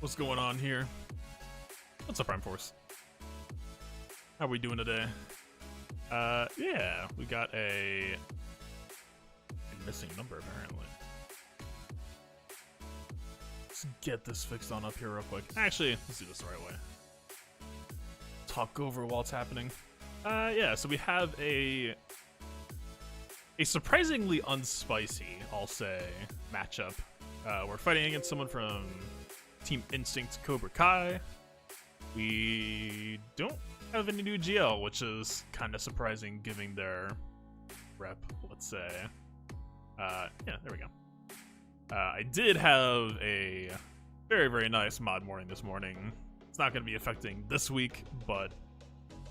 What's going on here? What's up, Prime Force? How are we doing today? Yeah, we got a missing number apparently. Let's get this fixed on up here real quick. Actually, let's do this the right way. Talk over while it's happening. Yeah, so we have a surprisingly unspicy, I'll say, matchup. We're fighting against someone from Team Instinct Cobra Kai. We don't have any new GL, which is kind of surprising given their rep, let's say. Yeah, there we go. I did have a very, very nice mod morning this morning. It's not going to be affecting this week, but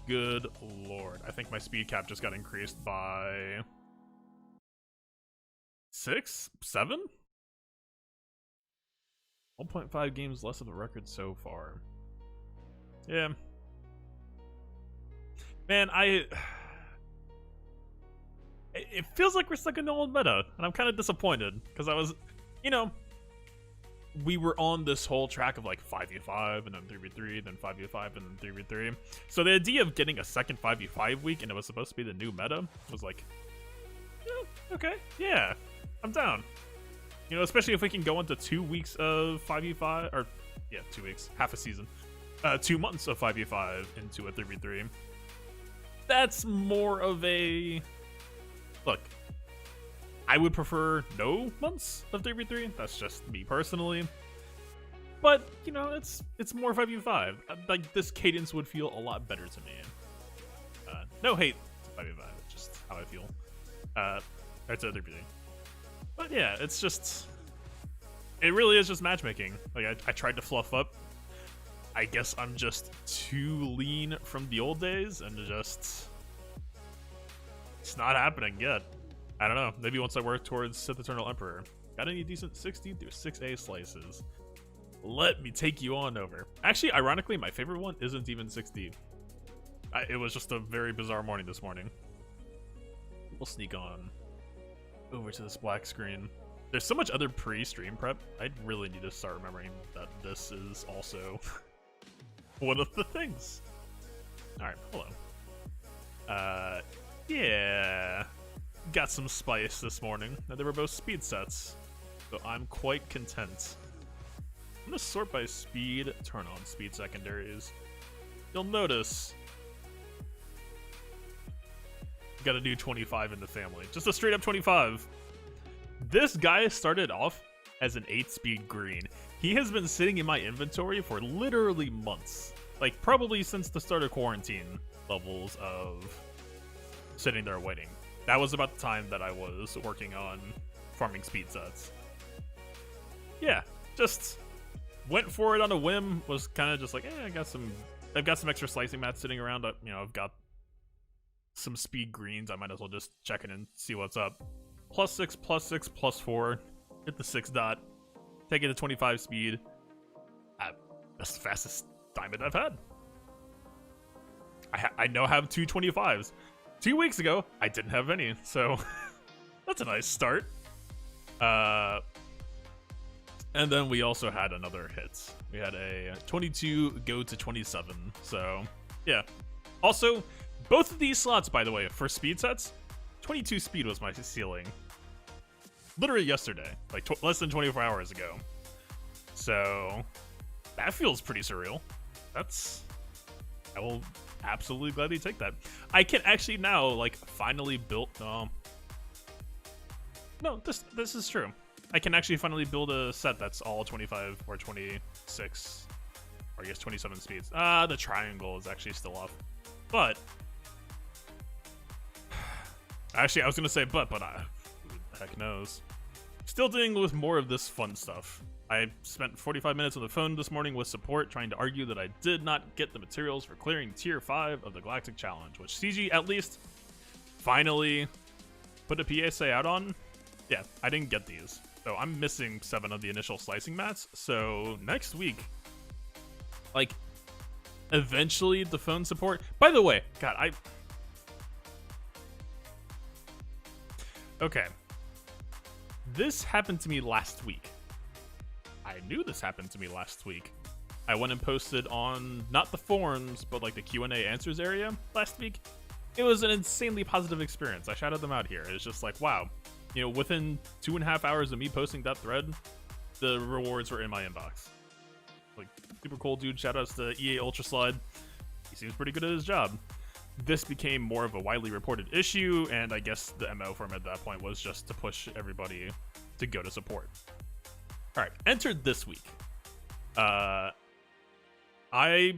good lord. I think my speed cap just got increased by 6? 7? 1.5 games less of a record so far. Yeah. Man, it feels like we're stuck in the old meta, and I'm kind of disappointed, because I was, you know, we were on this whole track of like 5v5, and then 3v3, then 5v5, and then 3v3. So the idea of getting a second 5v5 week, and it was supposed to be the new meta, was like, yeah, okay, yeah, I'm down. You know, especially if we can go into 2 weeks of 5v5, or, yeah, 2 weeks, half a season. 2 months of 5v5 into a 3v3. That's more of a... Look, I would prefer no months of 3v3. That's just me personally. But, you know, it's more 5v5. Like, this cadence would feel a lot better to me. No hate to 5v5, it's just how I feel. That's a 3v3. But yeah, it's just... It really is just matchmaking. Like, I tried to fluff up. I guess I'm just too lean from the old days, and just... It's not happening yet. I don't know. Maybe once I work towards Sith Eternal Emperor. Got any decent 60 through 6A slices? Let me take you on over. Actually, ironically, my favorite one isn't even 60. It was just a very bizarre morning this morning. We'll sneak on over to this black screen. There's so much other pre-stream prep. I really need to start remembering that this is also one of the things. Alright, hello. Yeah. Got some spice this morning. They were both speed sets, so I'm quite content. I'm gonna sort by speed, turn on speed secondaries. You'll notice got a new 25 in the family. Just a straight up 25. This guy started off as an 8-speed green. He has been sitting in my inventory for literally months. Like, probably since the start of quarantine levels of sitting there waiting. That was about the time that I was working on farming speed sets. Yeah, just went for it on a whim. Was kind of just like, I've got some extra slicing mats sitting around. You know, I've got some speed greens. I might as well just check in and see what's up. +6, +6, +4. Hit the 6 dot. Take it to 25 speed. That's the fastest diamond I've had. I now have 2 25s. 2 weeks ago, I didn't have any, so that's a nice start. And then we also had another hit. We had a 22 go to 27, so yeah. Also, both of these slots, by the way, for speed sets, 22 speed was my ceiling. Literally yesterday, like less than 24 hours ago. So that feels pretty surreal. I will absolutely gladly take that. I can actually now, like, finally build. No, this is true. I can actually finally build a set that's all 25 or 26, or I guess 27 speeds. The triangle is actually still off, but actually I was gonna say but who the heck knows. Still dealing with more of this fun stuff. I spent 45 minutes on the phone this morning with support trying to argue that I did not get the materials for clearing tier 5 of the Galactic Challenge, which CG at least finally put a PSA out on. Yeah, I didn't get these. So I'm missing 7 of the initial slicing mats. So next week, like, eventually the phone support. By the way, God, okay. This happened to me last week. I knew this happened to me last week. I went and posted on not the forums, but like the Q&A answers area last week. It was an insanely positive experience. I shouted them out here. It's just like, wow, you know, within 2.5 hours of me posting that thread, the rewards were in my inbox. Like, super cool, dude. Shoutouts to EA Ultra Slide. He seems pretty good at his job. This became more of a widely reported issue, and I guess the MO for him at that point was just to push everybody to go to support. All right, entered this week. I,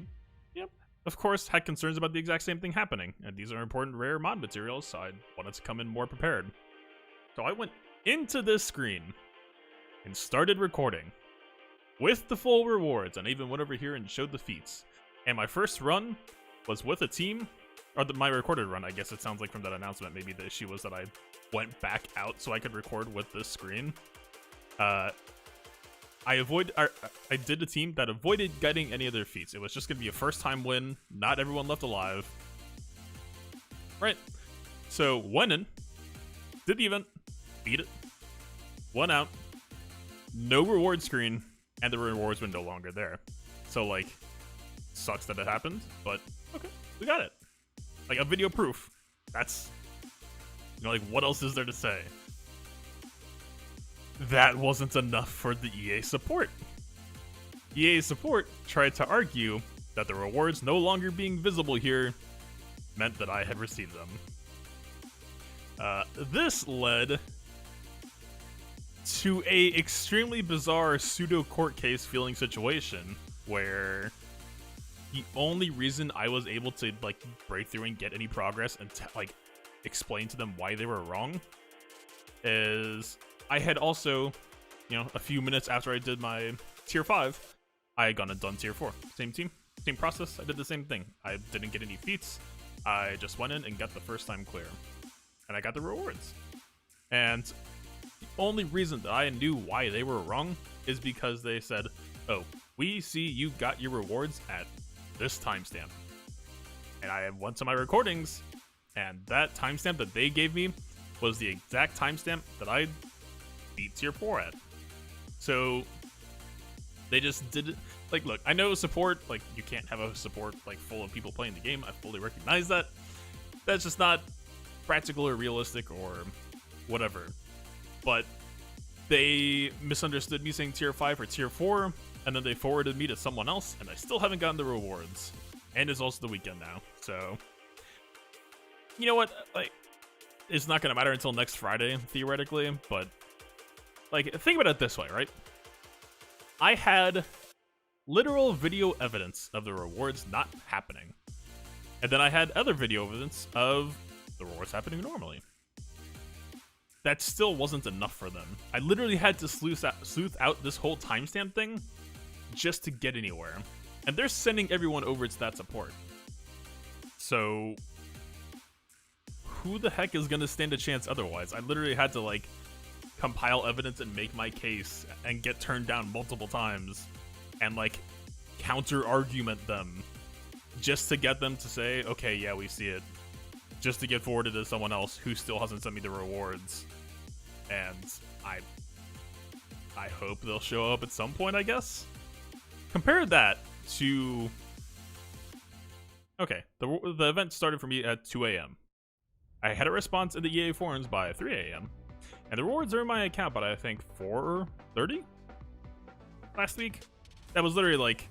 of course, had concerns about the exact same thing happening, and these are important rare mod materials, so I wanted to come in more prepared. So I went into this screen and started recording with the full rewards, and I even went over here and showed the feats. And my first run was with a team, or my recorded run, I guess it sounds like from that announcement. Maybe the issue was that I went back out so I could record with this screen. I did a team that avoided getting any of their feats. It was just going to be a first-time win, not everyone left alive. Right. So, went in, did the event, beat it, went out, no reward screen, and the rewards were no longer there. So, like, sucks that it happened, but okay, we got it. Like, a video proof. That's, you know, like, what else is there to say? That wasn't enough for the EA support. EA support tried to argue that the rewards no longer being visible here meant that I had received them. This led to a extremely bizarre pseudo court case feeling situation where the only reason I was able to like break through and get any progress and like explain to them why they were wrong is I had also, you know, a few minutes after I did my tier 5, I had gone and done tier 4. Same team, same process. I did the same thing. I didn't get any feats. I just went in and got the first time clear, and I got the rewards. And the only reason that I knew why they were wrong is because they said, "Oh, we see you got your rewards at this timestamp." And I went to my recordings, and that timestamp that they gave me was the exact timestamp that I beat tier 4 at. So they just did it. Like, look, I know support, like, you can't have a support like full of people playing the game. I fully recognize that. That's just not practical or realistic or whatever. But they misunderstood me saying tier 5 or tier 4, and then they forwarded me to someone else, and I still haven't gotten the rewards. And it's also the weekend now, so you know what? Like, it's not gonna matter until next Friday, theoretically, but like, think about it this way, right? I had literal video evidence of the rewards not happening. And then I had other video evidence of the rewards happening normally. That still wasn't enough for them. I literally had to sleuth out this whole timestamp thing just to get anywhere. And they're sending everyone over to that support. So who the heck is gonna stand a chance otherwise? I literally had to, like, compile evidence and make my case and get turned down multiple times and like counter argument them just to get them to say, okay, yeah, we see it, just to get forwarded to someone else who still hasn't sent me the rewards. And I hope they'll show up at some point, I guess. Compare that to, okay, the event started for me at 2 a.m. I had a response in the EA forums by 3 a.m. And the rewards are in my account, but I think 4:30 last week. That was literally like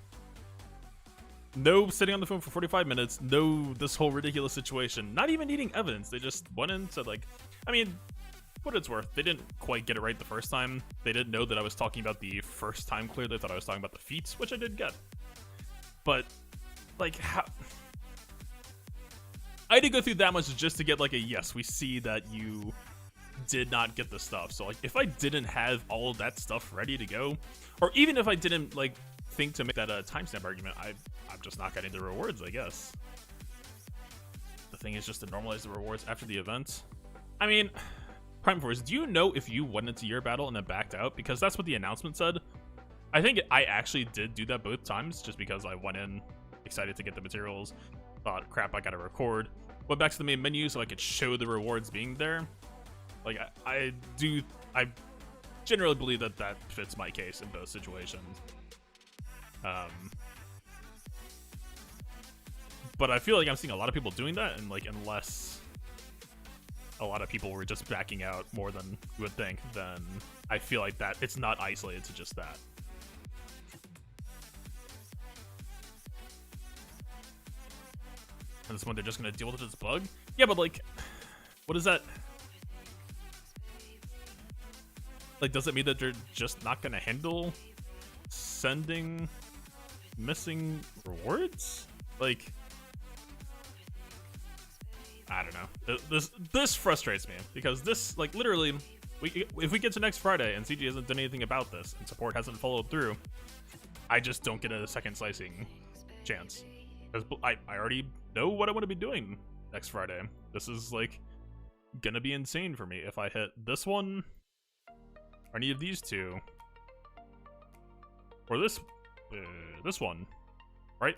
no sitting on the phone for 45 minutes, no this whole ridiculous situation, not even needing evidence. They just went in, said like, I mean, what it's worth, they didn't quite get it right the first time. They didn't know that I was talking about the first time clear. They thought I was talking about the feats, which I did get. But like, how I had to go through that much just to get like a yes, we see that you did not get the stuff. So like, if I didn't have all of that stuff ready to go, or even if I didn't like think to make that a timestamp argument, I'm just not getting the rewards, I guess. The thing is just to normalize the rewards after the event. I mean, Prime Force, do you know if you went into your battle and then backed out? Because that's what the announcement said. I think I actually did do that both times, just because I went in excited to get the materials, thought, crap, I gotta record, went back to the main menu so I could show the rewards being there. Like, I generally believe that that fits my case in both situations. But I feel like I'm seeing a lot of people doing that, and like unless a lot of people were just backing out more than you would think, then I feel like that it's not isolated to just that. And this one they're just gonna deal with this bug? Yeah, but like, what is that? Like, does it mean that they're just not gonna handle sending missing rewards? Like, I don't know. This frustrates me because this, like, literally, if we get to next Friday and CG hasn't done anything about this and support hasn't followed through, I just don't get a second slicing chance. Because I already know what I want to be doing next Friday. This is like gonna be insane for me if I hit this one or any of these two or this one, right?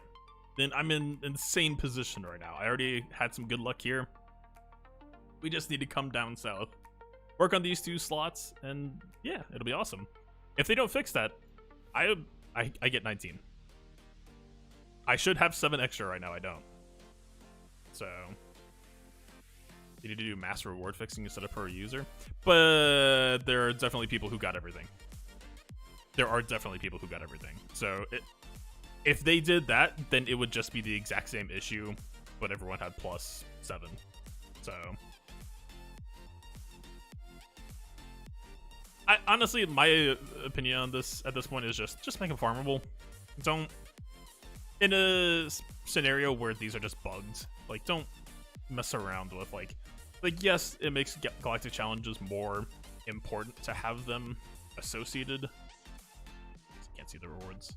Then I'm in an insane position right now. I already had some good luck here. We just need to come down south, work on these two slots, and yeah, it'll be awesome. If they don't fix that, I get 19. I should have 7 extra right now. I don't. So you need to do mass reward fixing instead of per user. But there are definitely people who got everything. So if they did that, then it would just be the exact same issue, but everyone had +7. So honestly, my opinion on this at this point is just make them farmable. Don't, in a scenario where these are just bugged, like, don't mess around with like yes, it makes galactic challenges more important to have them associated. Can't see the rewards.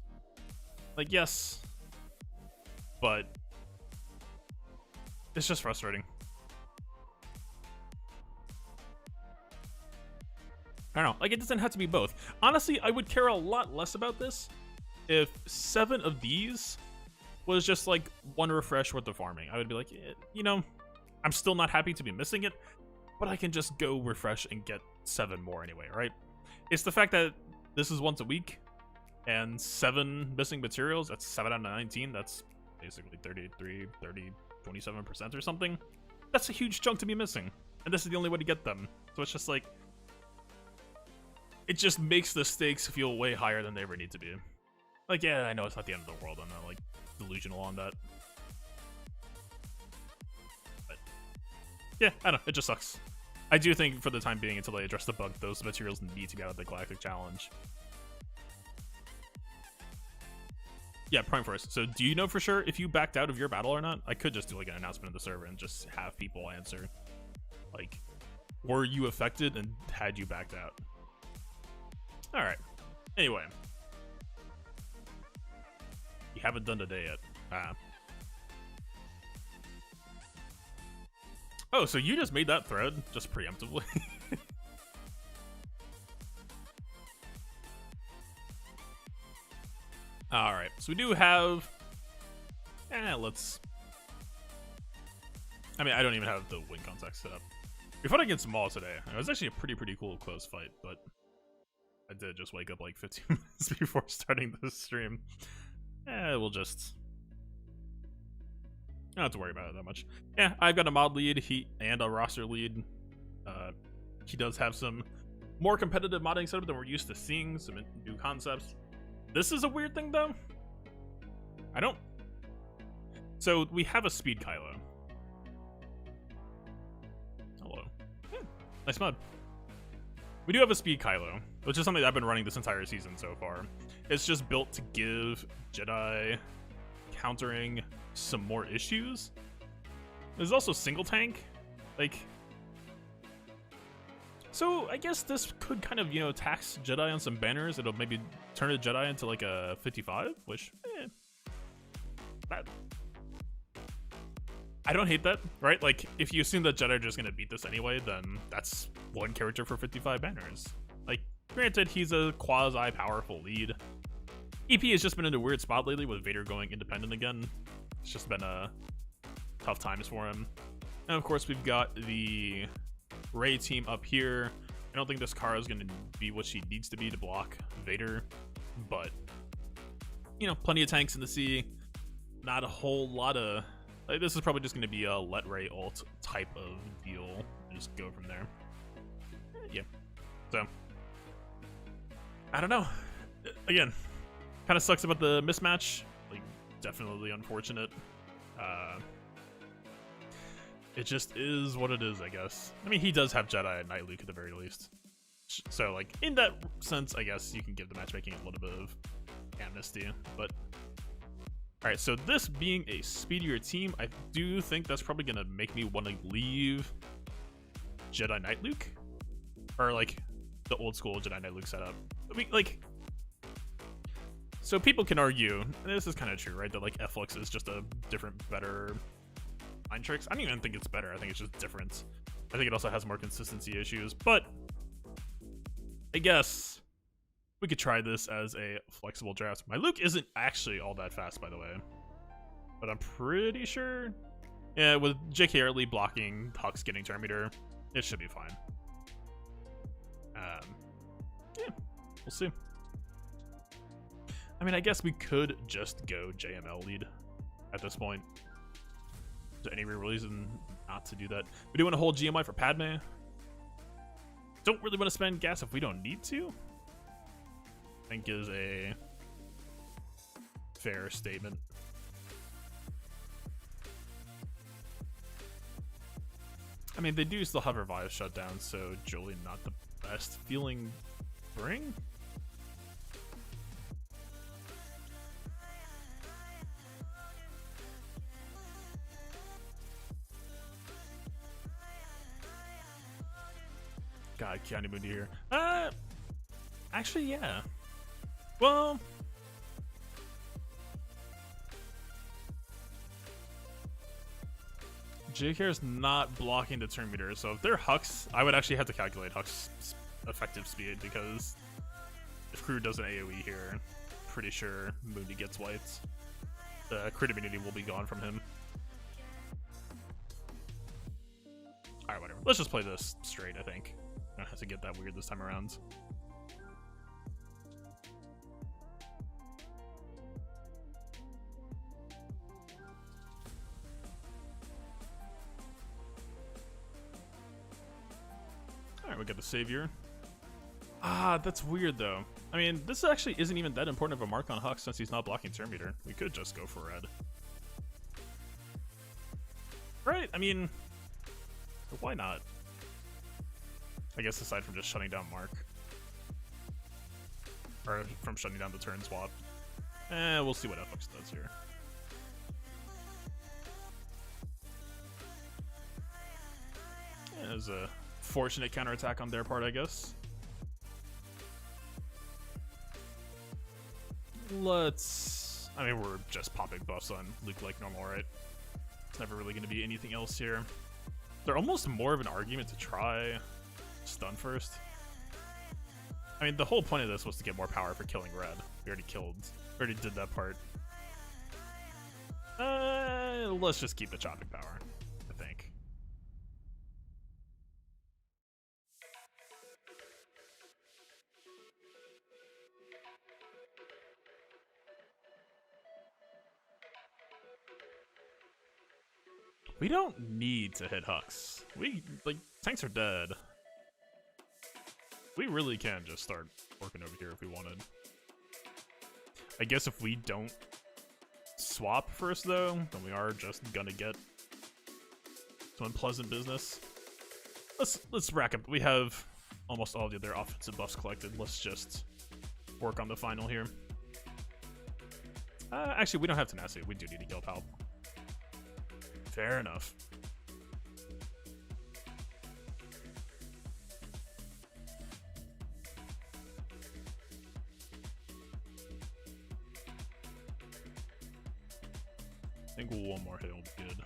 Like, yes, but it's just frustrating. I don't know, like, it doesn't have to be both. Honestly, I would care a lot less about this if 7 of these was just like 1 refresh worth of farming. I would be like, you know, I'm still not happy to be missing it, but I can just go refresh and get 7 more anyway, right? It's the fact that this is once a week and 7 missing materials, that's 7 out of 19, that's basically 33, 30, 27% or something. That's a huge chunk to be missing, and this is the only way to get them. So it's just like, it just makes the stakes feel way higher than they ever need to be. Like, yeah, I know it's not the end of the world, I'm not like delusional on that. But yeah, I don't know, it just sucks. I do think for the time being, until they address the bug, those materials need to be out of the Galactic Challenge. Yeah, Prime Force. So do you know for sure if you backed out of your battle or not? I could just do like an announcement in the server and just have people answer. Like, were you affected and had you backed out? Alright. Anyway. You haven't done today yet. Oh, so you just made that thread just preemptively? Alright, so we do have... let's... I mean, I don't even have the win context set up. We fought against Maul today. It was actually a pretty cool close fight, but I did just wake up like 15 minutes before starting this stream. We'll just... I don't have to worry about it that much. Yeah, I've got a mod lead and a roster lead. He does have some more competitive modding setup than we're used to seeing, some new concepts. This is a weird thing, though. I don't... So, we have a speed Kylo. Hello. Yeah, nice mod. We do have a speed Kylo, which is something that I've been running this entire season so far. It's just built to give Jedi countering some more issues. There's also single tank. Like... So, I guess this could kind of, you know, tax Jedi on some banners. It'll maybe turn a Jedi into like a 55, which, I don't hate that, right? Like, if you assume that Jedi are just gonna beat this anyway, then that's 1 character for 55 banners. Like, granted, he's a quasi-powerful lead. EP has just been in a weird spot lately with Vader going independent again. It's just been tough times for him. And of course, we've got the Rey team up here. I don't think this Cara is going to be what she needs to be to block Vader, but, you know, plenty of tanks in the sea. Not a whole lot of Like, this is probably just going to be a let Ray ult type of deal. And just go from there. Yeah. So, I don't know. Again, kind of sucks about the mismatch. Like, definitely unfortunate. It just is what it is, I guess. I mean, he does have Jedi and Night Luke at the very least. So, like, in that sense, I guess you can give the matchmaking a little bit of amnesty. But, alright, so this being a speedier team, I do think that's probably going to make me want to leave Jedi Night Luke. Or, like, the old school Jedi Night Luke setup. I mean, like, so people can argue, and this is kind of true, right? That, like, Flux is just a different, better mind tricks. I don't even think it's better. I think it's just different. I think it also has more consistency issues, but I guess we could try this as a flexible draft. My Luke isn't actually all that fast, by the way, but I'm pretty sure, yeah, with J.K. Early blocking Hux getting turn meter, it should be fine. Yeah, we'll see. I mean, I guess we could just go JML lead at this point. Is there any real reason not to do that? We do want to hold GMI for Padme. Don't really want to spend gas if we don't need to, I think is a fair statement. I mean, they do still have Revive shut down, so Julian not the best feeling bring. God, Keanu Moody here. Actually, yeah. Well, JK is not blocking the turn meter, so if they're Hux, I would actually have to calculate Hux effective speed, because if Crew does an AoE here, pretty sure Moody gets wiped. The crit immunity will be gone from him. Alright, whatever. Let's just play this straight, I think. I don't have to get that weird this time around. Alright, we got the Savior. Ah, that's weird though. I mean, this actually isn't even that important of a mark on Hux since he's not blocking turn meter. We could just go for red. Right, I mean, why not? I guess aside from just shutting down Mark. Or from shutting down the turn swap. We'll see what FX does here. Yeah, there's a fortunate counterattack on their part, I guess. Let's... I mean, we're just popping buffs on Luke like normal, right? It's never really going to be anything else here. They're almost more of an argument to try stun first. I mean, the whole point of this was to get more power for killing red. We already did that part. Let's just keep the chopping power, I think. We don't need to hit Hux. Like, tanks are dead. We really can just start working over here if we wanted. I guess if we don't swap first, though, then we are just gonna get some unpleasant business. Let's rack up. We have almost all the other offensive buffs collected. Let's just work on the final here. Actually, we don't have tenacity. We do need to kill Palp. Fair enough. I think one more hit will be good.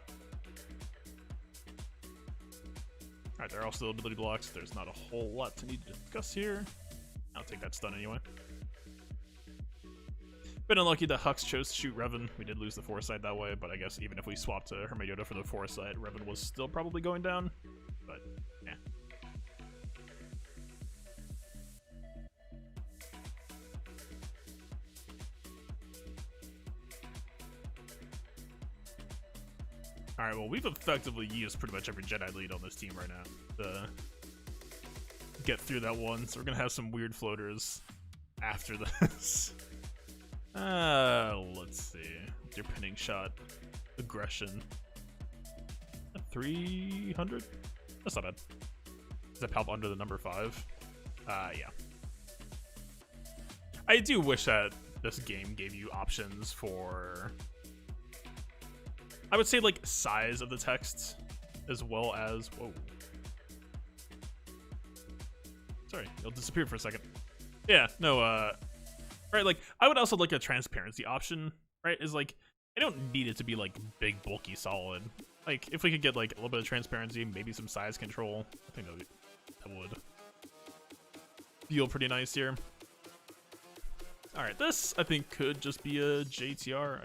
Alright, they're all still ability blocks. There's not a whole lot to need to discuss here. I'll take that stun anyway. Been unlucky that Hux chose to shoot Revan. We did lose the Foresight that way, but I guess even if we swapped to Hermione for the Foresight, Revan was still probably going down. But, yeah. Alright, well, we've effectively used pretty much every Jedi lead on this team right now to get through that one, so we're gonna have some weird floaters after this. Let's see. Your pinning shot. Aggression. 300? That's not bad. Does that pop under the number 5? Yeah. I do wish that this game gave you options for, I would say, like, size of the text, as well as, whoa. Sorry, it'll disappear for a second. Yeah, no, right, like, I would also like a transparency option, right? Is like, I don't need it to be like big, bulky, solid. Like, if we could get like a little bit of transparency, maybe some size control, I think that would feel pretty nice here. Alright, this, I think, could just be a JTR.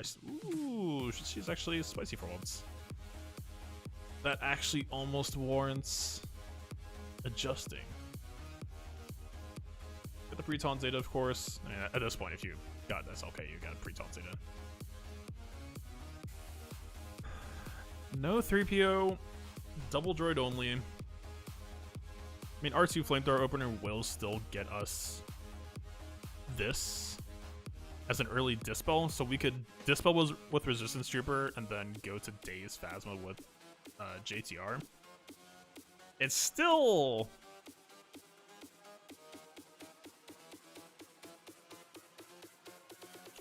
Ooh, she's actually spicy for once. That actually almost warrants adjusting. Get the pre-taunt Zeta, of course. At this point, if you got SLK, you got pre-taunt Zeta. No 3PO, double droid only. I mean, R2 flamethrower opener will still get us this as an early dispel, so we could dispel with Resistance Trooper and then go to Daze Phasma with JTR. It's still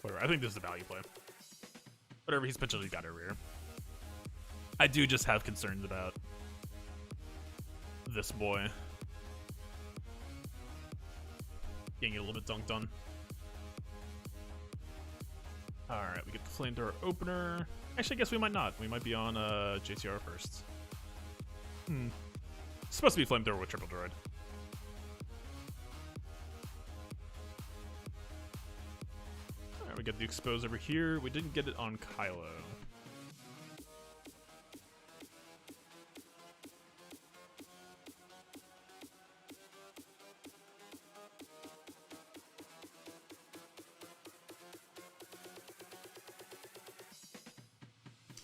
whatever. I think this is a value play. Whatever, he's potentially got a rear. I do just have concerns about this boy getting a little bit dunked on. Alright, we get the flamethrower opener. Actually, I guess we might not. We might be on JTR first. It's supposed to be flamethrower with triple droid. Alright, we get the expose over here. We didn't get it on Kylo.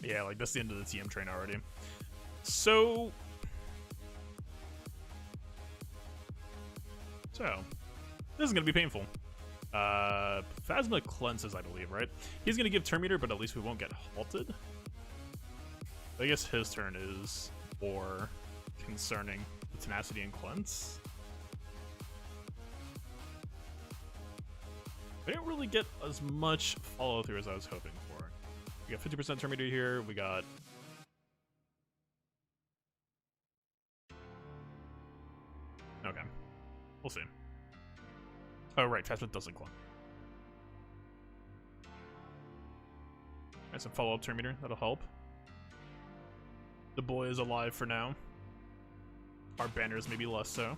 Yeah, like, that's the end of the TM train already. So, this is gonna be painful. Phasma cleanses, I believe, right? He's gonna give turn meter, but at least we won't get halted. I guess his turn is more concerning. The tenacity and cleanse. We didn't really get as much follow through as I was hoping for. We got 50% turn meter here. We got okay. We'll see. Oh right, Phasma doesn't clone. Alright, some follow-up turn meter. That'll help. The boy is alive for now. Our banners maybe less so.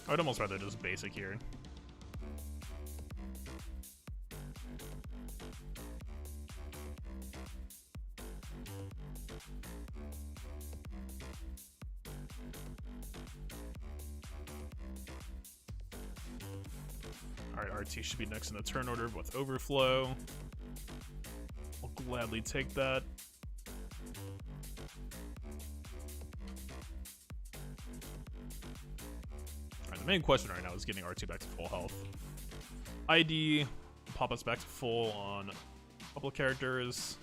I would almost rather just basic here. Alright, RT should be next in the turn order with overflow. I'll gladly take that. Alright, the main question right now is getting R2 back to full health. ID, pop us back to full on a couple of characters.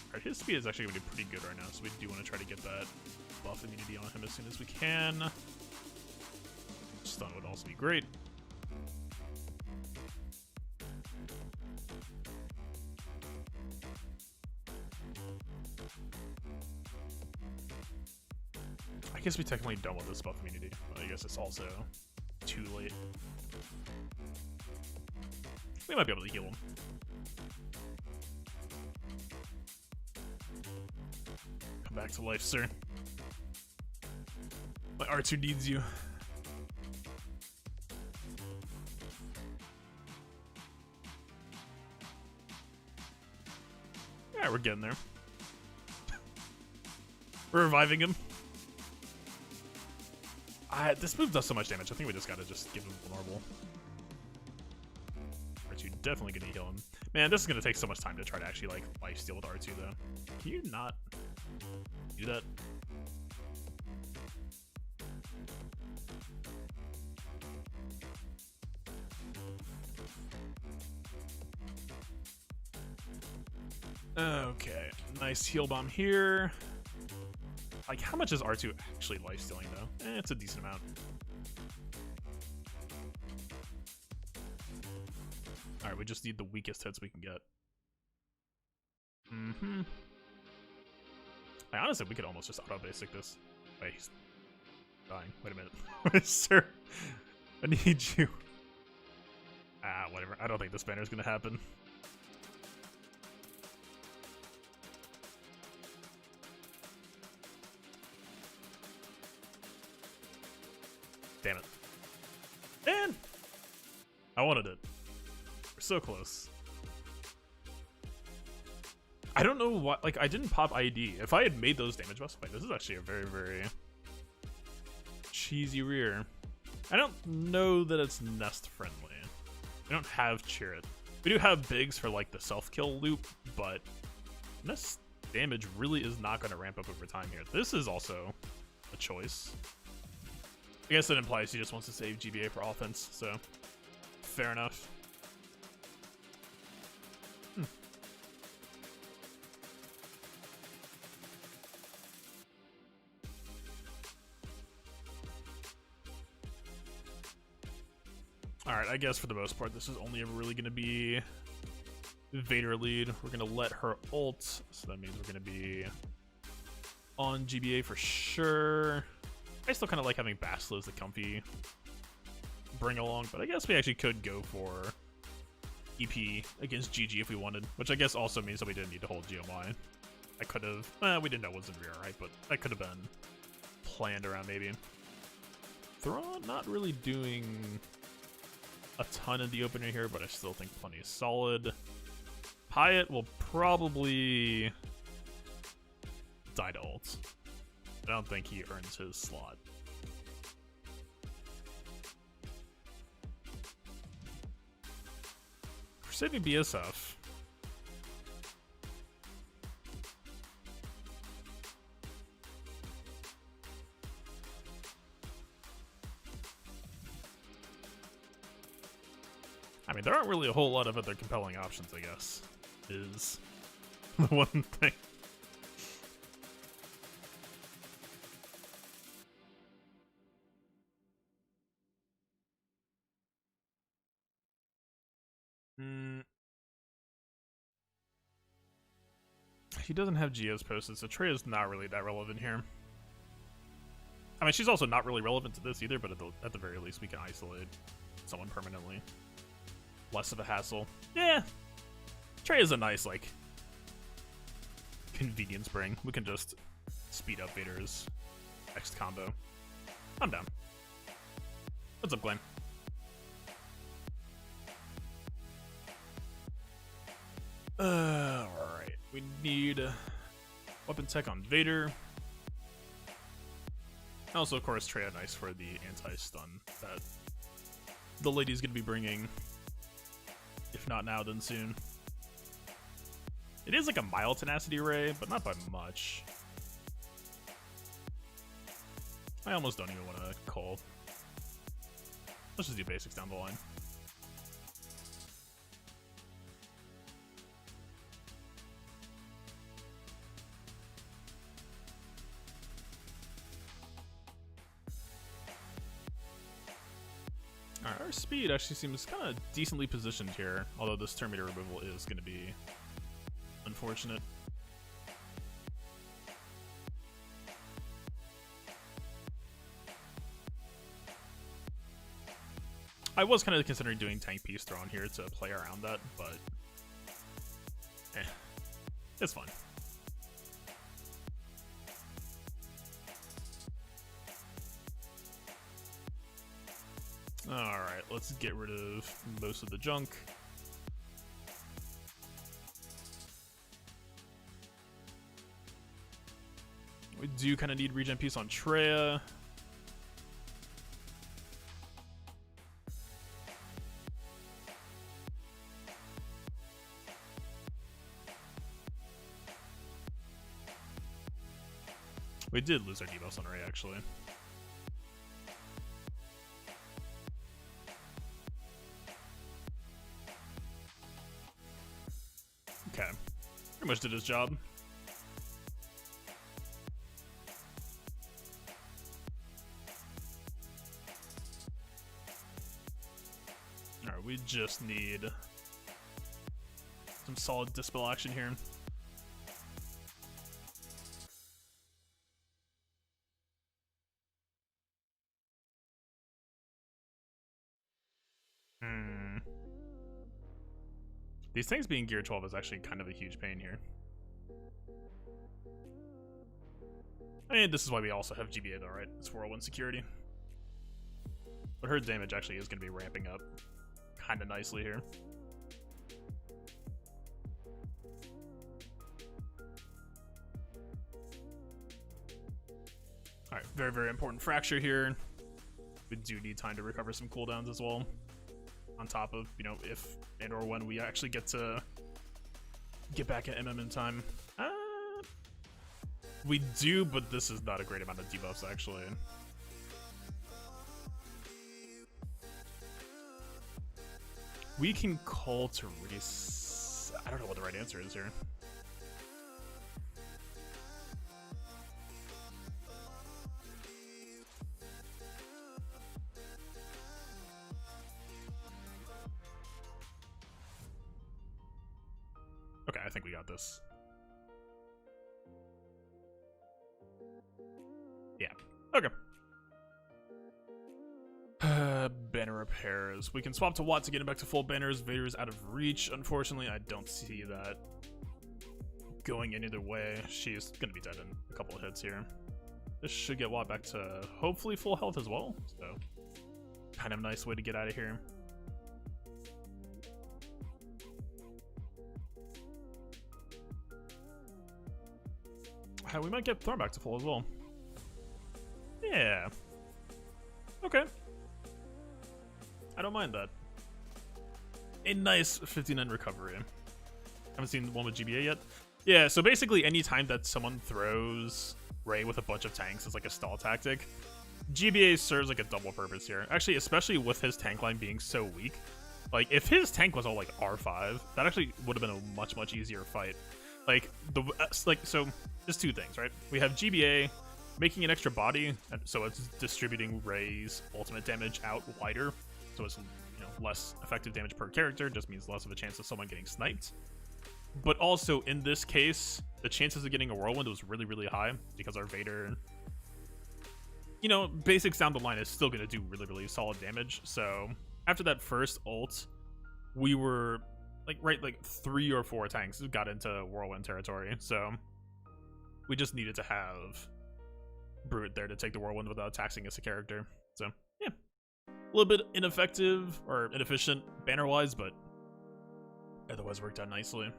Alright, his speed is actually going to be pretty good right now, so we do want to try to get that buff immunity on him as soon as we can. Stun would also be great. I guess we technically don't want this buff immunity, but I guess it's also too late. We might be able to heal him. Come back to life, sir. My R2 needs you. Yeah, we're getting there. We're reviving him. This move does so much damage. I think we just gotta just give him vulnerable. R2 definitely gonna heal him. Man, this is gonna take so much time to try to actually like lifesteal with R2 though. Can you not do that? Okay, nice heal bomb here. Like, how much is R2 actually lifestealing though? It's a decent amount. Alright, we just need the weakest hits we can get. I honestly, we could almost just auto-basic this. Wait, he's dying. Wait a minute. Sir, I need you. Whatever. I don't think this banner's gonna happen. Damn it. Man! I wanted it. We're so close. I don't know what, like, I didn't pop ID. If I had made those damage buffs, wait, this is actually a very, very cheesy rear. I don't know that it's nest friendly. We don't have Chariot. We do have bigs for, like, the self-kill loop, but nest damage really is not going to ramp up over time here. This is also a choice. I guess that implies he just wants to save GBA for offense, so fair enough. Alright, I guess for the most part, this is only ever really going to be Vader lead. We're going to let her ult, so that means we're going to be on GBA for sure. I still kind of like having Bastila as the comfy bring along, but I guess we actually could go for EP against GG if we wanted, which I guess also means that we didn't need to hold GMY. I could have, we didn't know it was in rear, right? But that could have been planned around maybe. Thrawn not really doing a ton in the opener here, but I still think plenty is solid. Pyatt will probably die to ult. I don't think he earns his slot. For saving BSF, I mean, there aren't really a whole lot of other compelling options, I guess, is the one thing. He doesn't have Geos posted, so Trey is not really that relevant here. I mean, she's also not really relevant to this either, but at the very least, we can isolate someone permanently. Less of a hassle. Yeah. Trey is a nice, like, convenience bring. We can just speed up Vader's next combo. I'm down. What's up, Glenn? Alright. We need weapon tech on Vader. Also, of course, Trey nice for the anti-stun that the lady's gonna be bringing. If not now, then soon. It is like a mild tenacity ray, but not by much. I almost don't even want to call. Let's just do basics down the line. Alright, our speed actually seems kind of decently positioned here, although this turn meter removal is going to be unfortunate. I was kind of considering doing tank piece thrown here to play around that, but it's fine. Alright, let's get rid of most of the junk. We do kind of need regen piece on Treya. We did lose our debuffs on Ray, actually. Okay. Pretty much did his job. Alright, we just need some solid dispel action here. These things being gear 12 is actually kind of a huge pain here. I mean, this is why we also have GBA though, right? It's whirlwind security. But her damage actually is going to be ramping up kind of nicely here. Alright, very, very important fracture here. We do need time to recover some cooldowns as well. On top of, you know, if and or when we actually get to get back at MM in time. We do, but this is not a great amount of debuffs, actually. We can call to I don't know what the right answer is here. Okay, I think we got this. Yeah. Okay. Banner repairs. We can swap to Watt to get him back to full banners. Vader's out of reach. Unfortunately, I don't see that going in either way. She's gonna be dead in a couple of hits here. This should get Watt back to hopefully full health as well. So, kind of a nice way to get out of here. We might get thrown back to full as well. Yeah. Okay. I don't mind that. A nice 59 recovery. Haven't seen the one with GBA yet. Yeah, so basically anytime that someone throws Ray with a bunch of tanks as like a stall tactic, GBA serves like a double purpose here. Actually, especially with his tank line being so weak. Like, if his tank was all like R5, that actually would have been a much, much easier fight. Like, so just two things, right? We have GBA making an extra body, so it's distributing Ray's ultimate damage out wider, so it's, you know, less effective damage per character, just means less of a chance of someone getting sniped. But also, in this case, the chances of getting a whirlwind was really, really high, because our Vader, you know, basics down the line is still going to do really, really solid damage. So after that first ult, we were like 3 or 4 tanks got into whirlwind territory, so we just needed to have Brute there to take the whirlwind without taxing us a character. So yeah, a little bit ineffective or inefficient banner wise, but otherwise worked out nicely.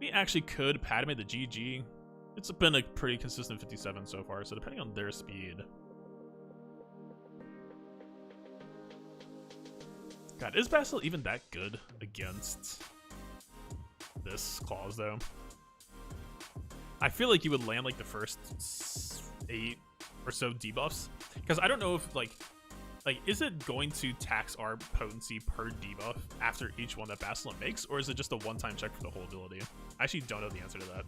We actually could Padme the GG. It's been a pretty consistent 57 so far, so depending on their speed. God, is Basil even that good against this clause, though? I feel like you would land, like, the first 8 or so debuffs. Because I don't know if, like, is it going to tax our potency per debuff after each one that Basil makes? Or is it just a one-time check for the whole ability? I actually don't know the answer to that.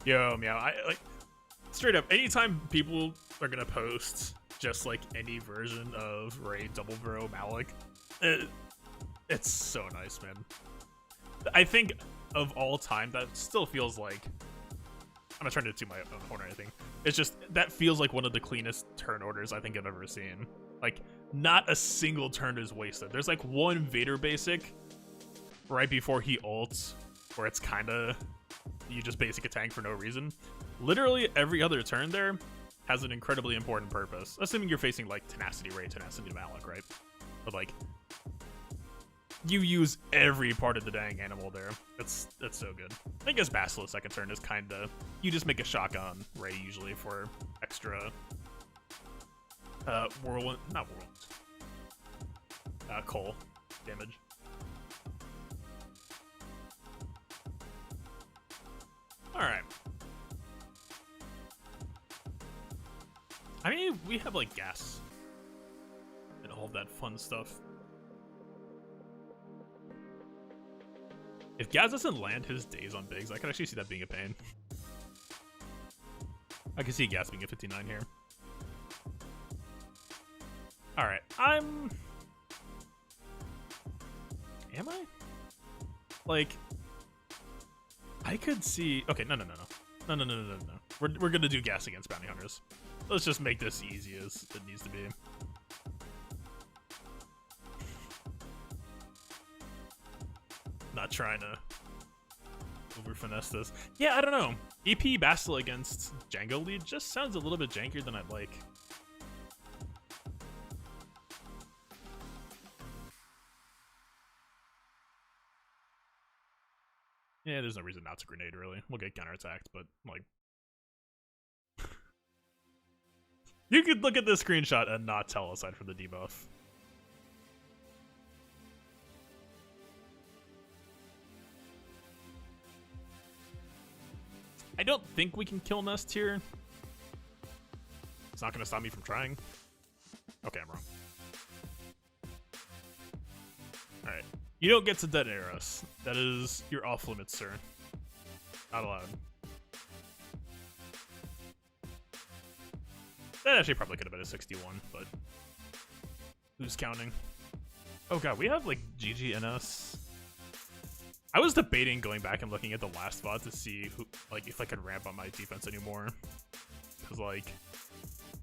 Yo, Meow, straight up, anytime people are gonna post just like any version of Ray Double Bro Malik, it's so nice, man. I think of all time, that still feels like, I'm not trying to toot my own horn or anything, it's just, that feels like one of the cleanest turn orders I think I've ever seen. Like, not a single turn is wasted. There's like one Vader basic right before he ults where it's kind of, you just basic a tank for no reason. Literally every other turn there has an incredibly important purpose. Assuming you're facing like Tenacity Ray, Tenacity Malik, right? But like, you use every part of the dang animal there. That's so good. I guess Basilisk second turn is kind of, you just make a shotgun Ray usually for extra whirlwind, not whirlwind, coal damage. All right. I mean, we have like gas and all that fun stuff. If Gaz doesn't land his days on bigs, I could actually see that being a pain. I can see Gaz being a 59 here. Alright, Am I? Like, I could see... Okay, no. We're gonna do gas against bounty hunters. Let's just make this easy as it needs to be. Not trying to over finesse this. Yeah, I don't know. EP Bastille against Django lead just sounds a little bit jankier than I'd like. Yeah, there's no reason not to grenade, really. We'll get counterattacked, but, like... You could look at this screenshot and not tell aside from the debuff. I don't think we can kill Nest here. It's not going to stop me from trying. Okay, I'm wrong. Alright. You don't get to dead air us. That is your off limits, sir. Not allowed. That actually probably could have been a 61, but who's counting? Oh god, we have like GGNS. I was debating going back and looking at the last VOD to see who, like, if I could ramp up my defense anymore. Because, like,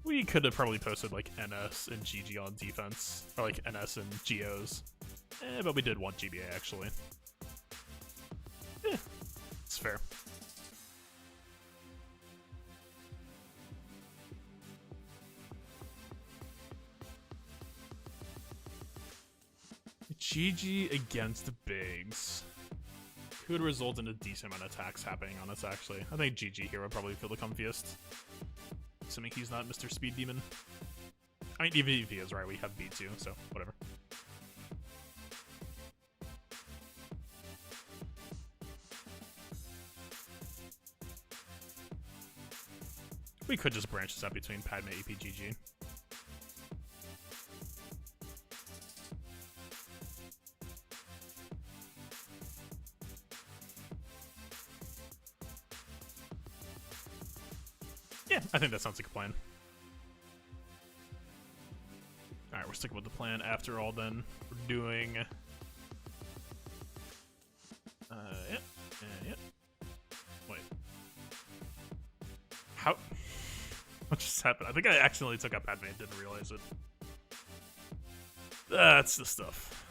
we could have probably posted, like, NS and GG on defense. Or, like, NS and GOs. But we did want GBA, actually. It's fair. GG against Biggs could result in a decent amount of attacks happening on us, actually. I think GG here would probably feel the comfiest. Assuming he's not Mr. Speed Demon. I mean, even if he is, right, we have B2, so whatever. We could just branch this out between Padme, AP, GG. Yeah, I think that sounds like a plan. Alright, we're sticking with the plan after all then. We're doing... yeah. Wait. How... What just happened? I think I accidentally took out Padme and didn't realize it. That's the stuff.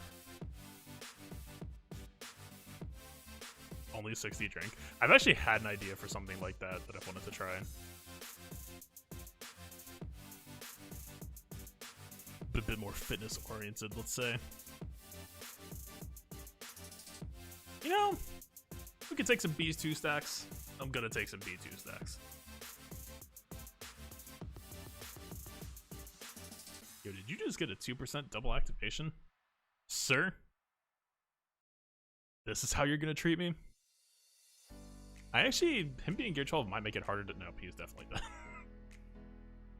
Only 60 drink. I've actually had an idea for something like that I wanted to try. A bit more fitness oriented, let's say. You know, we could take some B2 stacks. I'm gonna take some B2 stacks. Yo, did you just get a 2% double activation? Sir? This is how you're gonna treat me? Him being gear 12 might make it harder to... No, he is definitely dead.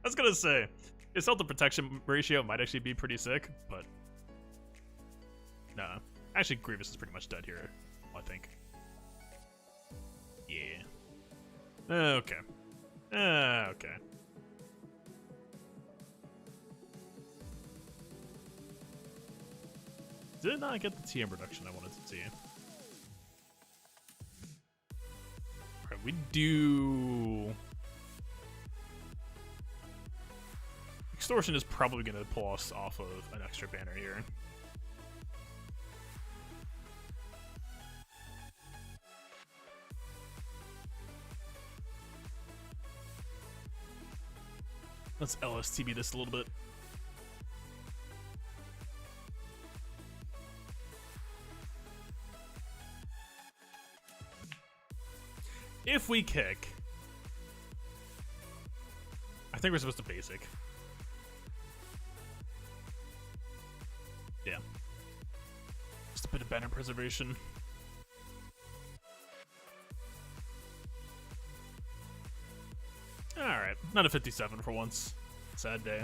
I was gonna say, his health to protection ratio might actually be pretty sick, but... Nah. Actually, Grievous is pretty much dead here, I think. Yeah. Okay. Okay. Did not get the TM reduction I wanted to see. Alright, we do... Extortion is probably going to pull us off of an extra banner here. Let's LSTB this a little bit. If we kick, I think we're supposed to basic. Yeah. Just a bit of banner preservation. Alright, not a 57 for once. Sad day.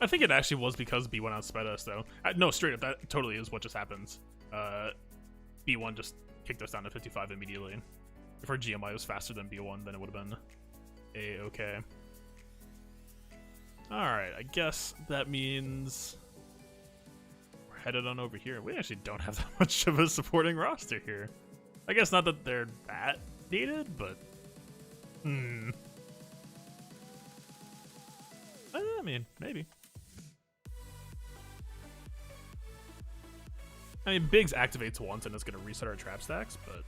I think it actually was because B1 outsped us, though. No, straight up, that totally is what just happened. B1 just kicked us down to 55 immediately. If our GMI was faster than B1, then it would have been A-okay. Alright, I guess that means we're headed on over here. We actually don't have that much of a supporting roster here. I guess not that they're that needed, but... I mean, maybe. I mean, Biggs activates once and it's going to reset our trap stacks, but...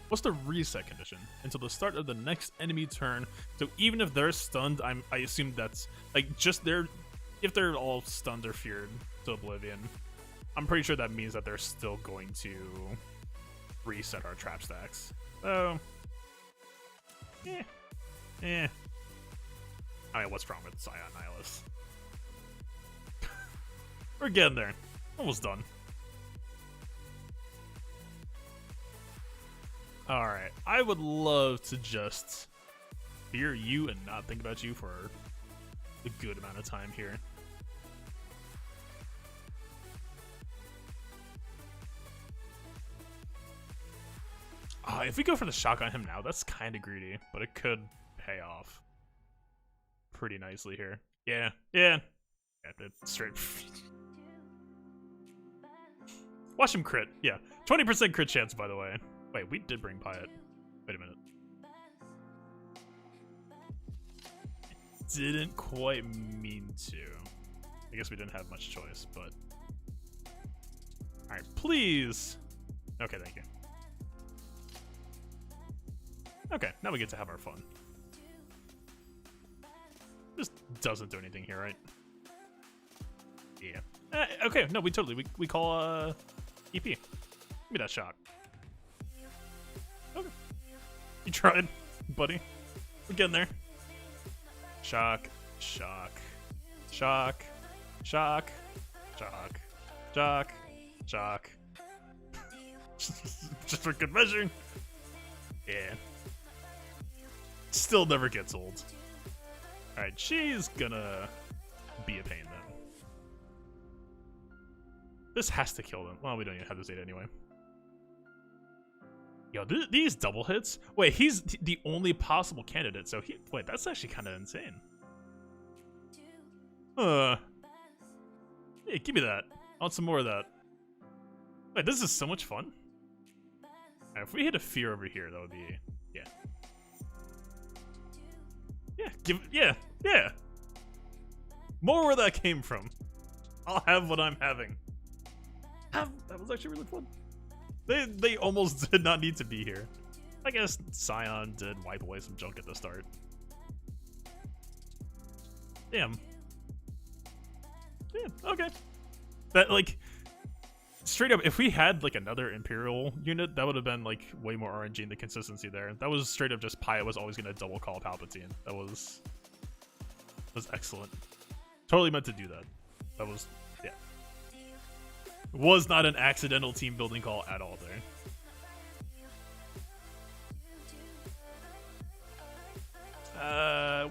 What's the reset condition? Until the start of the next enemy turn. So even if they're stunned, I assume that's... Like, just their... If they're all stunned or feared to oblivion, I'm pretty sure that means that they're still going to reset our trap stacks. So... I mean, what's wrong with Scion Nihilus? We're getting there. Almost done. Alright, I would love to just fear you and not think about you for a good amount of time here. If we go for the shock on him now, that's kind of greedy, but it could pay off pretty nicely here. Yeah. Straight. Watch him crit. Yeah, 20% crit chance, by the way. Wait, we did bring Pyatt. Wait a minute. Didn't quite mean to. I guess we didn't have much choice, but... Alright, please! Okay, thank you. Okay, now we get to have our fun. This doesn't do anything here, right? Yeah. Okay, no, we call, EP. Give me that shock. Okay. You tried, buddy. We're getting there. Shock. Shock. Shock. Shock. Shock. Shock. Shock. Just for good measure. Yeah. Still never gets old. Alright, she's gonna be a pain then. This has to kill them. Well, we don't even have this data anyway. Yo, these double hits? Wait, he's the only possible candidate, so wait, that's actually kind of insane. Hey, give me that. I want some more of that. Wait, this is so much fun. Right, if we hit a fear over here, that would be... Yeah. Yeah. More where that came from. I'll have what I'm having. That was actually really fun. They almost did not need to be here. I guess Scion did wipe away some junk at the start. Damn. Yeah, okay. That, like, straight up, if we had, like, another Imperial unit, that would have been, like, way more RNG in the consistency there. That was straight up just Pyatt was always going to double call Palpatine. That was excellent. Totally meant to do that. That was, yeah. Was not an accidental team building call at all there.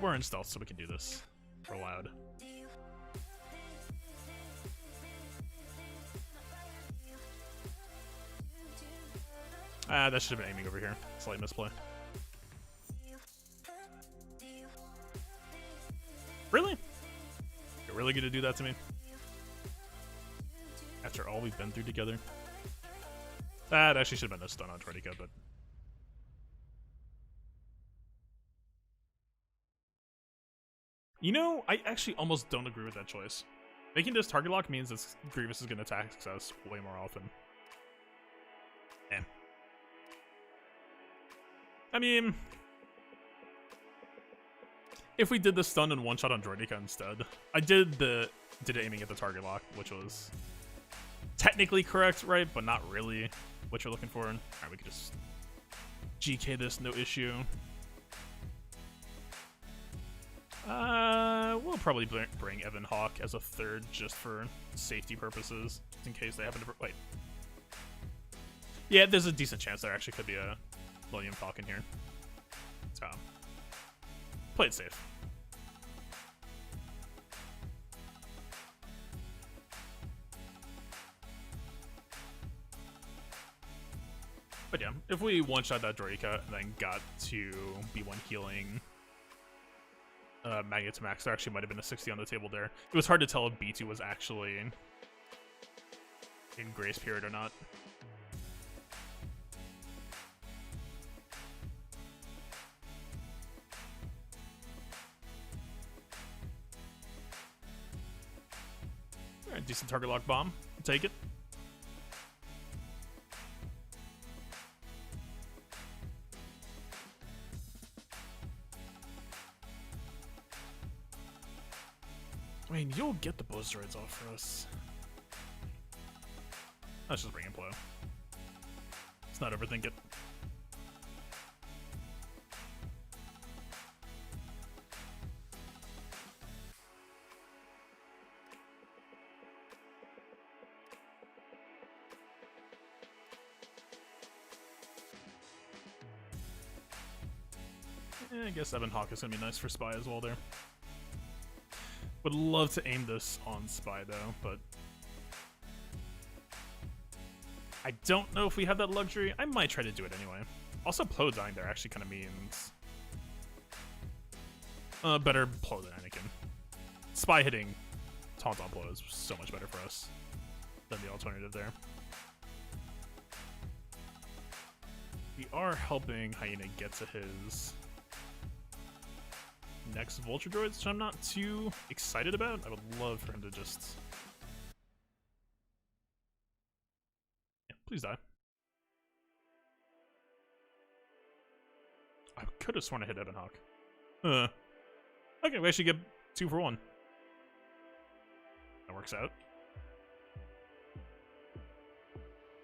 We're in stealth, so we can do this. We're loud. That should have been aiming over here. Slight misplay. Really? You're really gonna do that to me? After all we've been through together? That actually should have been a stun on Tortica, but... You know, I actually almost don't agree with that choice. Making this target lock means that Grievous is gonna attack us way more often. I mean, if we did the stun and one shot on Droideka instead, I did aiming at the target lock, which was technically correct, right? But not really what you're looking for. Alright, we can just GK this, no issue. We'll probably bring Evan Hawk as a third just for safety purposes, in case they happen to wait. Yeah, there's a decent chance there actually could be a William Falcon here. So, play it safe. But yeah, if we one-shot that Droika and then got to B1 healing Magnet to max, there actually might have been a 60 on the table there. It was hard to tell if B2 was actually in grace period or not. Alright, decent target lock bomb. Take it. I mean, you'll get the Buzz droids off for us. Let's just bring in Plo. Let's not overthink it. I guess Evan Hawk is going to be nice for Spy as well there. Would love to aim this on Spy though, but I don't know if we have that luxury. I might try to do it anyway. Also, Plo dying there actually kind of means better Plo than Anakin. Spy hitting Tauntaun Plo is so much better for us than the alternative there. We are helping Hyena get to his next Vulture droids, which I'm not too excited about. I would love for him to just... Yeah, please die. I could have sworn I hit Evan Hawk. Okay, we actually get 2 for 1. That works out.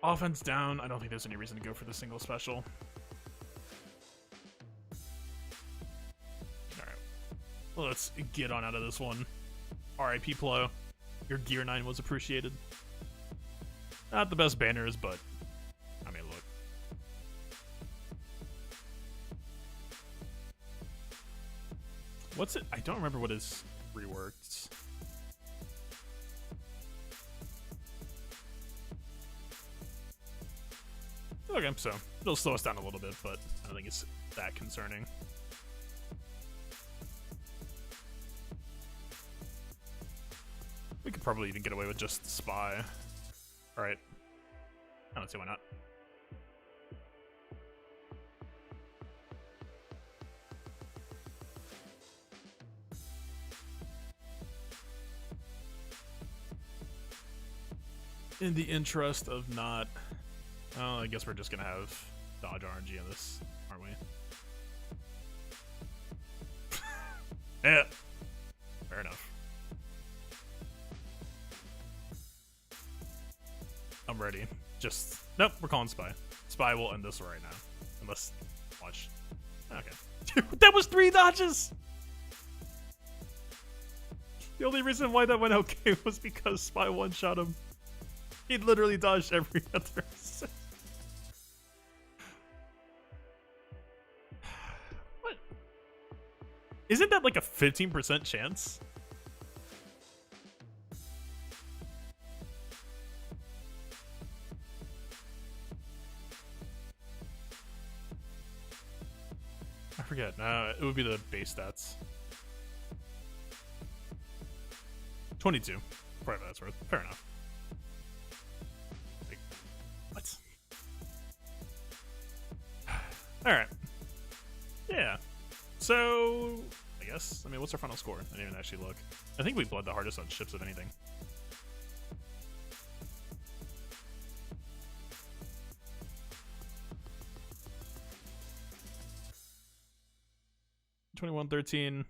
Offense down. I don't think there's any reason to go for the single special. Let's get on out of this one. RIP Plo. Your Gear 9 was appreciated. Not the best banners, but I mean, look. What's it? I don't remember what is reworked. Okay, so it'll slow us down a little bit, but I don't think it's that concerning. We could probably even get away with just Spy. Alright. I don't see why not. In the interest of not... Oh, I guess we're just gonna have dodge RNG on this, aren't we? Yeah. Fair enough. I'm ready. Just... Nope, we're calling Spy. Spy will end this right now. Unless... Watch. Okay. Dude, that was 3 dodges! The only reason why that went okay was because Spy one-shot him. He literally dodged every other... What? Isn't that like a 15% chance? I forget. It would be the base stats. 22. Whatever that's worth. Fair enough. Like, what? Alright. Yeah. So, I guess. I mean, what's our final score? I didn't even actually look. I think we bled the hardest on ships of anything. $21-13.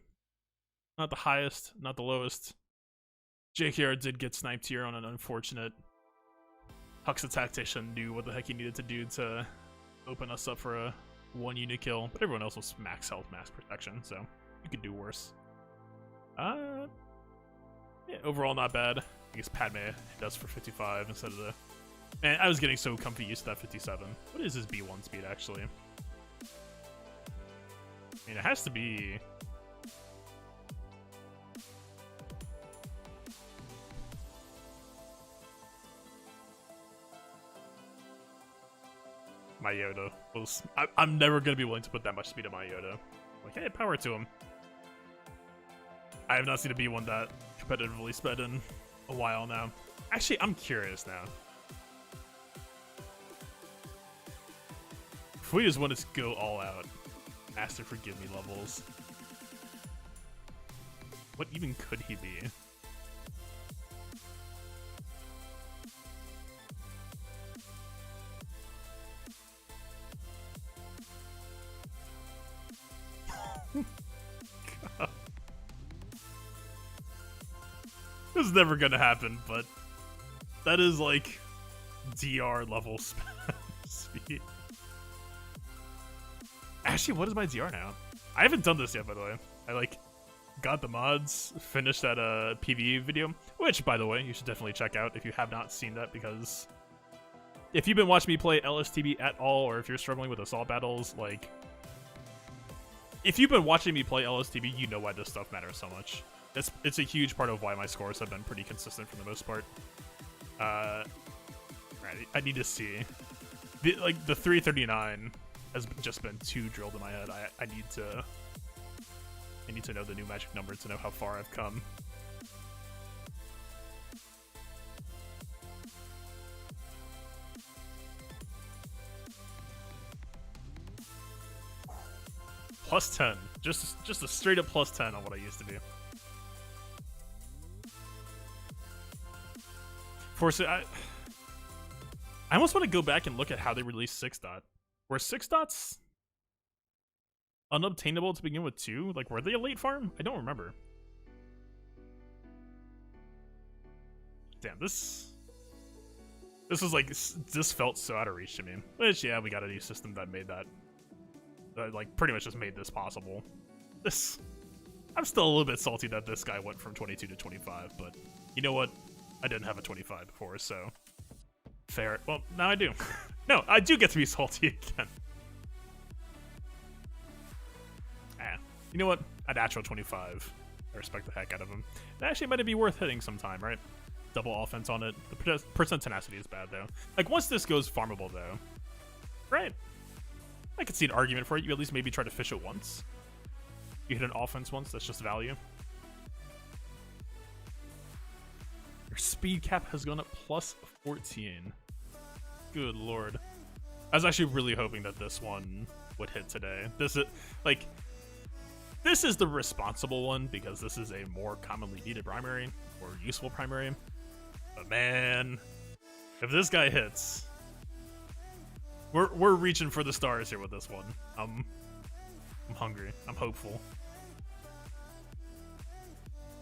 Not the highest, not the lowest. JKR did get sniped here on an unfortunate. Hux the Tactician knew what the heck he needed to do to open us up for a 1 unit kill, but everyone else was max health, max protection, so you could do worse. Yeah, overall not bad. I guess Padme does for 55 instead of the... Man, I was getting so comfy used to that 57. What is his B1 speed, actually? I mean, it has to be... my Yoda was... I'm never going to be willing to put that much speed on my Yoda. Like, hey, power to him. I have not seen a B1 that competitively sped in a while now. Actually, I'm curious now. If we just want to go all out, Master Forgive Me levels, what even could he be? This is never gonna happen, but that is like DR level speed. Actually, what is my DR now? I haven't done this yet, by the way. I like got the mods, finished that PvE video, which, by the way, you should definitely check out if you have not seen that, because if you've been watching me play LSTB at all, or if you're struggling with assault battles, like, if you've been watching me play LSTB, you know why this stuff matters so much. It's a huge part of why my scores have been pretty consistent for the most part. Right, I need to see. The 339 has just been too drilled in my head. I need to know the new magic number to know how far I've come. Plus 10. Just a straight up plus 10 on what I used to be. Force it. I almost want to go back and look at how they released 6 dot. Were 6 dots unobtainable to begin with too? Like, were they a late farm? I don't remember. Damn, this was like, this felt so out of reach to me. Which, yeah, we got a new system that made that, like, pretty much just made this possible. I'm still a little bit salty that this guy went from 22 to 25, but you know what? I didn't have a 25 before, so fair. Well, now I do. No, I do get to be salty again. You know what? A natural 25. I respect the heck out of him. It actually might be worth hitting sometime, right? Double offense on it. The percent tenacity is bad, though. Like, once this goes farmable, though, right? I could see an argument for it. You at least maybe try to fish it once. You hit an offense once, that's just value. Your speed cap has gone up plus 14. Good lord. I was actually really hoping that this one would hit today. This is the responsible one, because this is a more commonly needed primary, or useful primary. But man, if this guy hits, we're reaching for the stars here with this one. I'm hungry. I'm hopeful.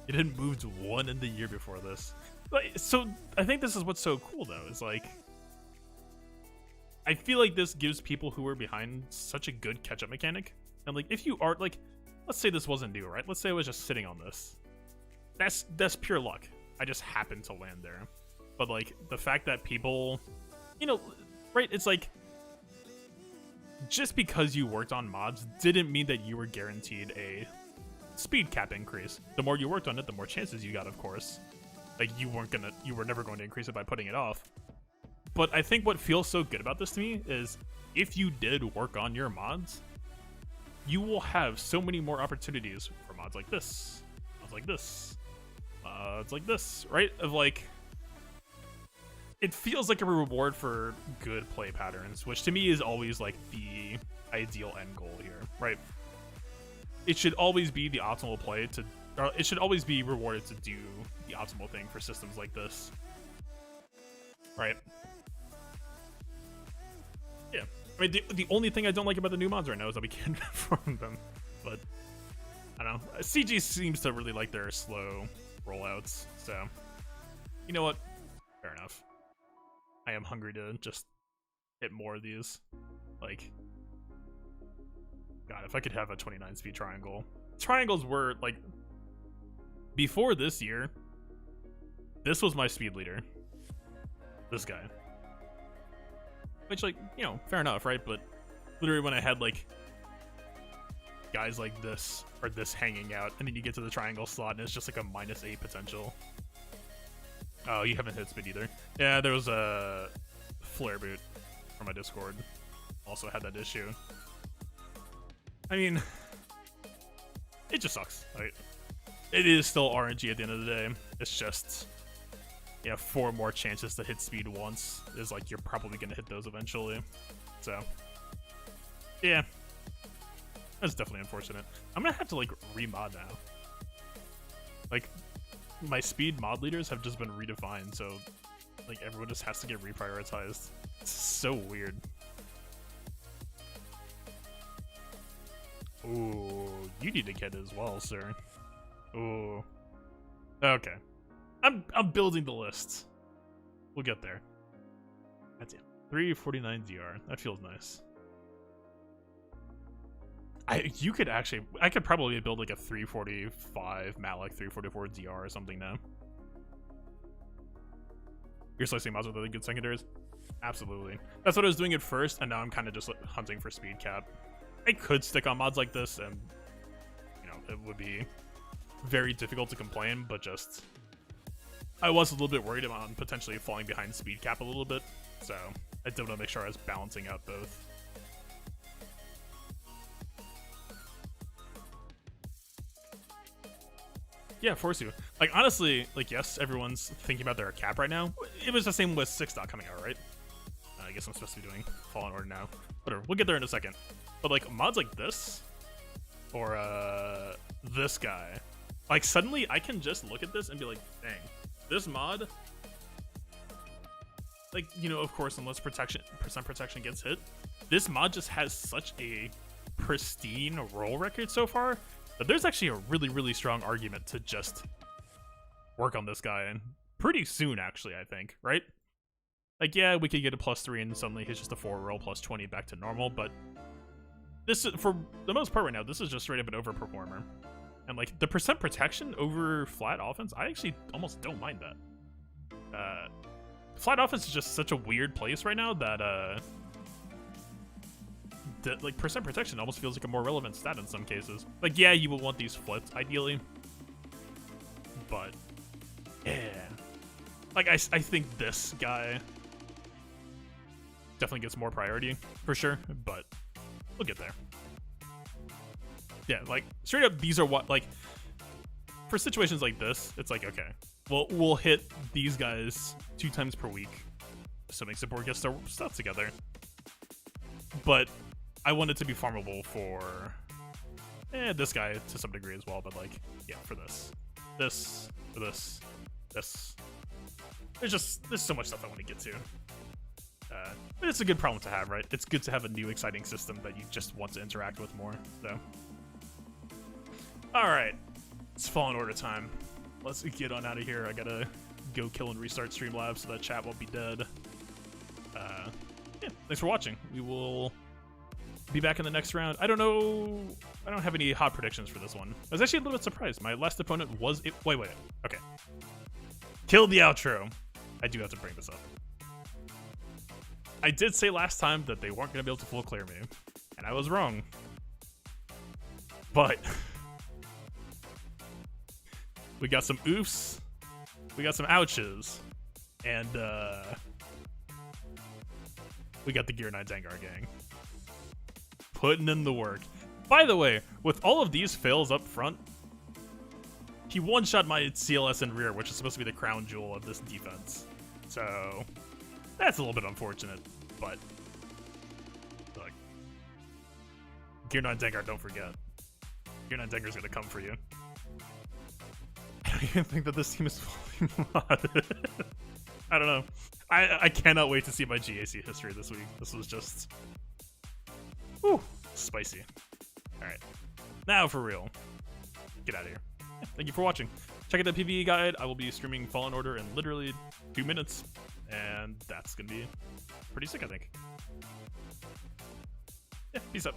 It had moved 1 in the year before this. So I think this is what's so cool, though, is like, I feel like this gives people who are behind such a good catch-up mechanic. And like, if you are like, let's say this wasn't new, right? Let's say I was just sitting on this. That's pure luck. I just happened to land there. But like, the fact that people, you know, right? It's like, just because you worked on mods didn't mean that you were guaranteed a speed cap increase. The more you worked on it, the more chances you got, of course. Like, you were never going to increase it by putting it off. But I think what feels so good about this to me is, if you did work on your mods, you will have so many more opportunities for mods like this, mods like this, mods like this, right? Of like, it feels like a reward for good play patterns, which to me is always like the ideal end goal here, right? It should always be the optimal play to, or it should always be rewarded to do the optimal thing for systems like this, right? Yeah. I mean, the only thing I don't like about the new mods right now is that we can't farm them. But, I don't know. CG seems to really like their slow rollouts. So, you know what? Fair enough. I am hungry to just hit more of these. Like, God, if I could have a 29 speed triangle. Triangles were, like, before this year, this was my speed leader. This guy. Which, like, you know, fair enough, right? But literally when I had, like, guys like this, or this hanging out, and then you get to the triangle slot, and it's just like a -8 potential. Oh, you haven't hit speed either. Yeah, there was a flare boot from my Discord. Also had that issue. I mean, it just sucks. Like, it is still RNG at the end of the day. It's just, yeah, 4 more chances to hit speed once is like you're probably gonna hit those eventually. So, yeah, that's definitely unfortunate. I'm gonna have to like remod now. Like, my speed mod leaders have just been redefined, so like everyone just has to get reprioritized. It's so weird. Ooh, you need to get it as well, sir. Ooh. Okay. I'm building the list. We'll get there. That's it. 349 ZR. That feels nice. I could probably build like a 345 Malik 344 ZR or something now. You're slicing mods with really good secondaries? Absolutely. That's what I was doing at first, and now I'm kind of just like hunting for speed cap. I could stick on mods like this, and you know, it would be very difficult to complain, but just I was a little bit worried about potentially falling behind speed cap a little bit, so I did want to make sure I was balancing out both. Yeah, force you. Like, honestly, like, yes, everyone's thinking about their cap right now. It was the same with 6 dot coming out, right? I guess I'm supposed to be doing Fallen Order now. Whatever, we'll get there in a second. But, like, mods like this, or, this guy, like, suddenly I can just look at this and be like, dang, this mod, like, you know, of course, unless percent protection gets hit, this mod just has such a pristine roll record so far that there's actually a really, really strong argument to just work on this guy, and pretty soon, actually, I think, right? Like, yeah, we could get a +3 and suddenly he's just a 4 roll +20 back to normal, but this is, for the most part right now, this is just straight up an overperformer. And, like, the percent protection over flat offense, I actually almost don't mind that. Flat offense is just such a weird place right now that, like, percent protection almost feels like a more relevant stat in some cases. Like, yeah, you will want these flipped, ideally. But, yeah. Like, I think this guy definitely gets more priority, for sure, but we'll get there. Yeah, like, straight up, these are what, like, for situations like this, it's like, okay, well, we'll hit these guys 2 times per week, assuming support gets their stuff together. But I want it to be farmable for this guy to some degree as well, but like, yeah, for this. There's so much stuff I want to get to. But it's a good problem to have, right? It's good to have a new exciting system that you just want to interact with more, so. Alright, it's Fallen Order time. Let's get on out of here. I gotta go kill and restart Streamlabs so that chat won't be dead. Yeah, thanks for watching. We will be back in the next round. I don't know. I don't have any hot predictions for this one. I was actually a little bit surprised. My last opponent was it. Wait. Okay. Killed the outro. I do have to bring this up. I did say last time that they weren't going to be able to full clear me, and I was wrong. But we got some oofs, we got some ouches, and we got the Gear 9 Dengar gang. Putting in the work. By the way, with all of these fails up front, he one-shot my CLS in rear, which is supposed to be the crown jewel of this defense. So that's a little bit unfortunate, but look, Gear 9 Dengar, don't forget. Gear 9 Dengar's gonna come for you. I don't even think that this team is fully modded. I don't know. I cannot wait to see my GAC history this week. This was just, whew, spicy. Alright, now for real. Get out of here. Yeah, thank you for watching. Check out the PvE guide. I will be streaming Fallen Order in literally 2 minutes, and that's gonna be pretty sick, I think. Yeah, peace out.